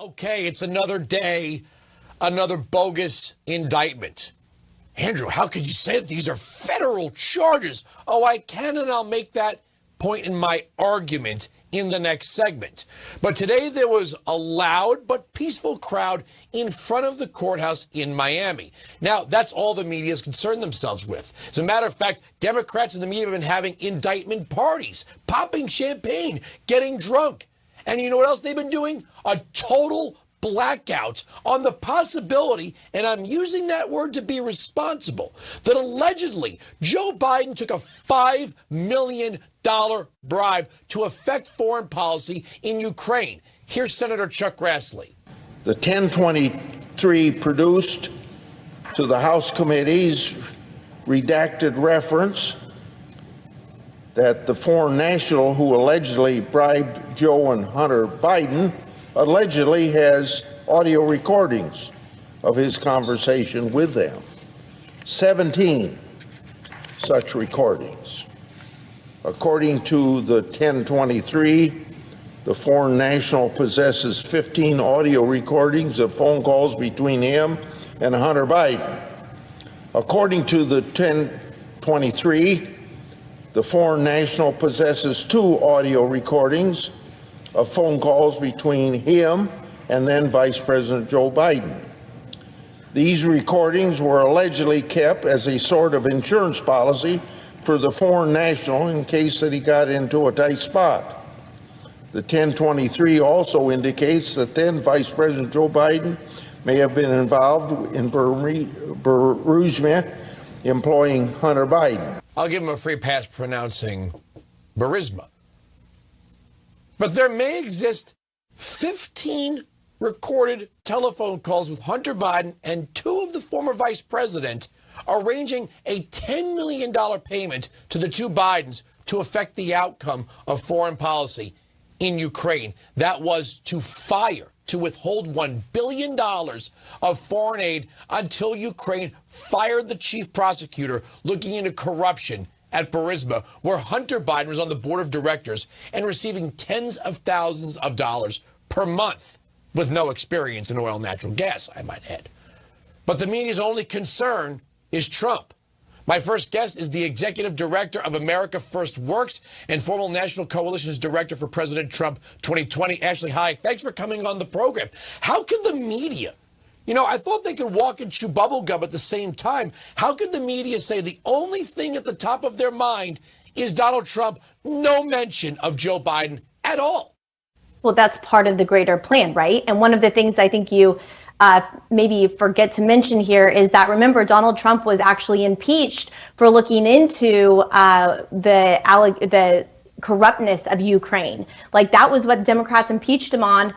Okay, it's another day, another bogus indictment. Andrew, how could you say that these are federal charges? Oh, I can, and I'll make that point in my argument in the next segment. But today there was a loud but peaceful crowd in front of the courthouse in Miami. Now, that's all the media is concerned themselves with. As a matter of fact, Democrats and the media have been having indictment parties, popping champagne, getting drunk. And you know what else they've been doing? A total blackout on the possibility, and I'm using that word to be responsible, that allegedly Joe Biden took a $5 million bribe to affect foreign policy in Ukraine. Here's Senator Chuck Grassley. The 1023 produced to the House committees redacted reference that the foreign national who allegedly bribed Joe and Hunter Biden allegedly has audio recordings of his conversation with them. 17 such recordings. According to the 1023, the foreign national possesses 15 audio recordings of phone calls between him and Hunter Biden. According to the 1023, the foreign national possesses 2 audio recordings of phone calls between him and then Vice President Joe Biden. These recordings were allegedly kept as a sort of insurance policy for the foreign national in case that he got into a tight spot. The 1023 also indicates that then Vice President Joe Biden may have been involved in bereavement employing Hunter Biden. I'll give him a free pass pronouncing Burisma. But there may exist 15 recorded telephone calls with Hunter Biden and 2 of the former vice president arranging a $10 million payment to the 2 Bidens to affect the outcome of foreign policy in Ukraine. That was to withhold $1 billion of foreign aid until Ukraine fired the chief prosecutor looking into corruption at Burisma, where Hunter Biden was on the board of directors and receiving tens of thousands of dollars per month with no experience in oil and natural gas, I might add. But the media's only concern is Trump. My first guest is the executive director of America First Works and former National Coalition's director for President Trump 2020, Ashley Hayek. Thanks for coming on the program. How could the media, I thought they could walk and chew bubble gum at the same time. How could the media say the only thing at the top of their mind is Donald Trump, no mention of Joe Biden at all? Well, that's part of the greater plan, right? And one of the things I think you maybe forget to mention here is that, remember, Donald Trump was actually impeached for looking into the corruptness of Ukraine. Like, that was what Democrats impeached him on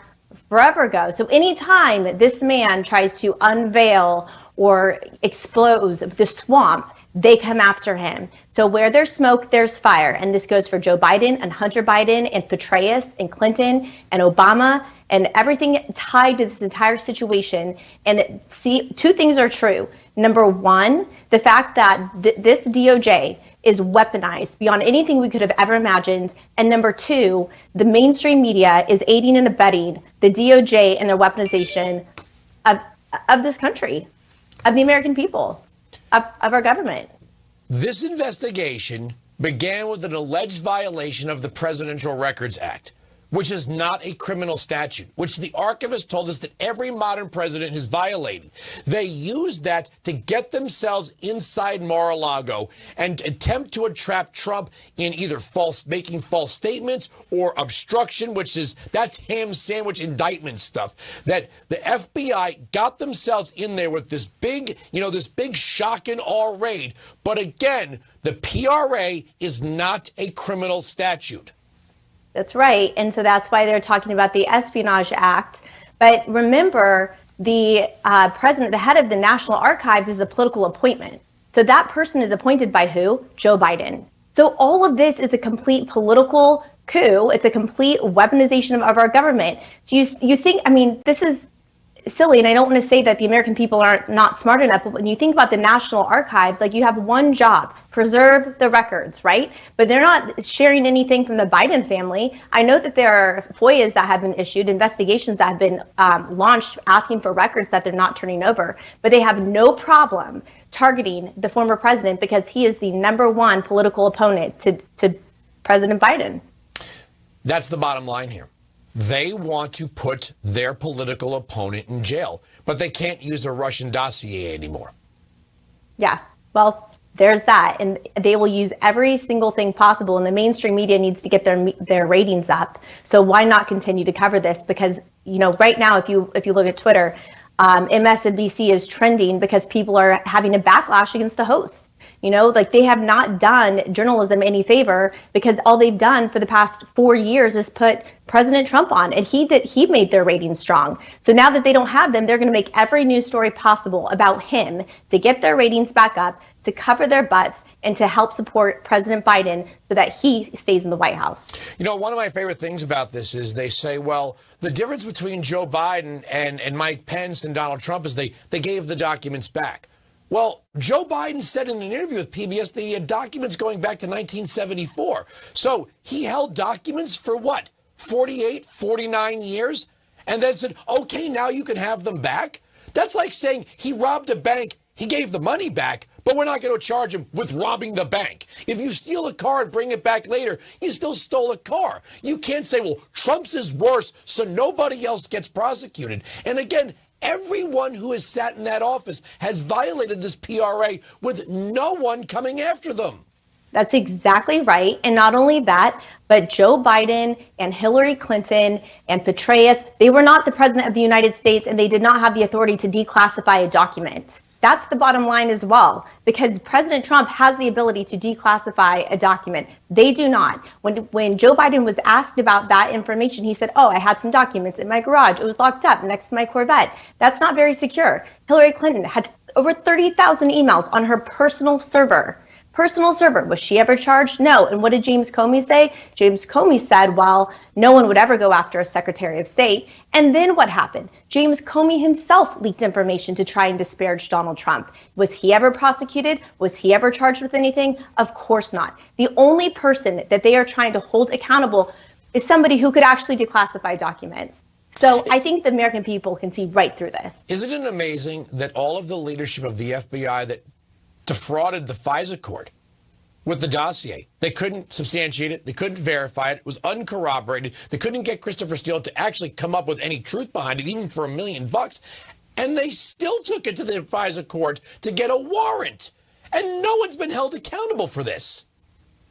forever ago. So anytime this man tries to unveil or expose the swamp, they come after him. So where there's smoke, there's fire. And this goes for Joe Biden and Hunter Biden and Petraeus and Clinton and Obama and everything tied to this entire situation. And see, 2 things are true. Number one, the fact that this DOJ is weaponized beyond anything we could have ever imagined. And number 2, the mainstream media is aiding and abetting the DOJ and their weaponization of this country, of the American people, of our government. This investigation began with an alleged violation of the Presidential Records Act, which is not a criminal statute, which the archivist told us that every modern president has violated. They used that to get themselves inside Mar-a-Lago and attempt to entrap Trump in either making false statements or obstruction, that's ham sandwich indictment stuff. That the FBI got themselves in there with this big shock and awe raid. But again, the PRA is not a criminal statute. That's right. And so that's why they're talking about the Espionage Act. But remember, the president, the head of the National Archives, is a political appointment. So that person is appointed by who? Joe Biden. So all of this is a complete political coup. It's a complete weaponization of our government. So you think, this is silly, and I don't want to say that the American people are not smart enough, but when you think about the National Archives, like, you have one job: preserve the records, right? But they're not sharing anything from the Biden family. I know that there are FOIAs that have been issued, investigations that have been launched asking for records that they're not turning over, but they have no problem targeting the former president because he is the #1 political opponent to President Biden. That's the bottom line here. They want to put their political opponent in jail, but they can't use a Russian dossier anymore. Yeah, well, there's that. And they will use every single thing possible. And the mainstream media needs to get their ratings up. So why not continue to cover this? Because, you know, right now, if you look at Twitter, MSNBC is trending because people are having a backlash against the hosts. You know, like, they have not done journalism any favor because all they've done for the past 4 years is put President Trump on, and he made their ratings strong. So now that they don't have them, they're going to make every news story possible about him to get their ratings back up, to cover their butts, and to help support President Biden so that he stays in the White House. You know, one of my favorite things about this is they say, well, the difference between Joe Biden and Mike Pence and Donald Trump is they gave the documents back. Well, Joe Biden said in an interview with PBS that he had documents going back to 1974. So he held documents for what, 48, 49 years? And then said, okay, now you can have them back? That's like saying he robbed a bank, he gave the money back, but we're not going to charge him with robbing the bank. If you steal a car and bring it back later, you still stole a car. You can't say, well, Trump's is worse, so nobody else gets prosecuted. And again, everyone who has sat in that office has violated this PRA with no one coming after them. That's exactly right. And not only that, but Joe Biden and Hillary Clinton and Petraeus, they were not the president of the United States, and they did not have the authority to declassify a document. That's the bottom line as well, because President Trump has the ability to declassify a document. They do not. When Joe Biden was asked about that information, he said, oh, I had some documents in my garage. It was locked up next to my Corvette. That's not very secure. Hillary Clinton had over 30,000 emails on her personal server. Was she ever charged? No. And what did James Comey say? James Comey said, well, no one would ever go after a Secretary of State. And then what happened? James Comey himself leaked information to try and disparage Donald Trump. Was he ever prosecuted? Was he ever charged with anything? Of course not. The only person that they are trying to hold accountable is somebody who could actually declassify documents. So I think the American people can see right through this. Isn't it amazing that all of the leadership of the FBI that defrauded the FISA court with the dossier, they couldn't substantiate it, they couldn't verify it, it was uncorroborated, they couldn't get Christopher Steele to actually come up with any truth behind it, even for $1 million, and they still took it to the FISA court to get a warrant, and no one's been held accountable for this.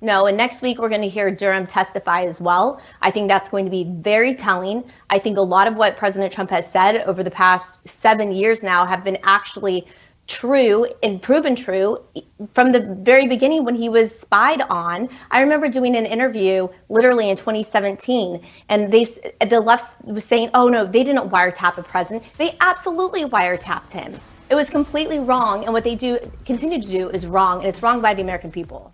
No, and next week we're going to hear Durham testify as well. I think that's going to be very telling. I think a lot of what President Trump has said over the past 7 years now have been actually true and proven true from the very beginning when he was spied on. I remember doing an interview literally in 2017, and the left was saying, oh no, they didn't wiretap a president. They absolutely wiretapped him. It was completely wrong, and what they continue to do is wrong, and it's wrong by the American people.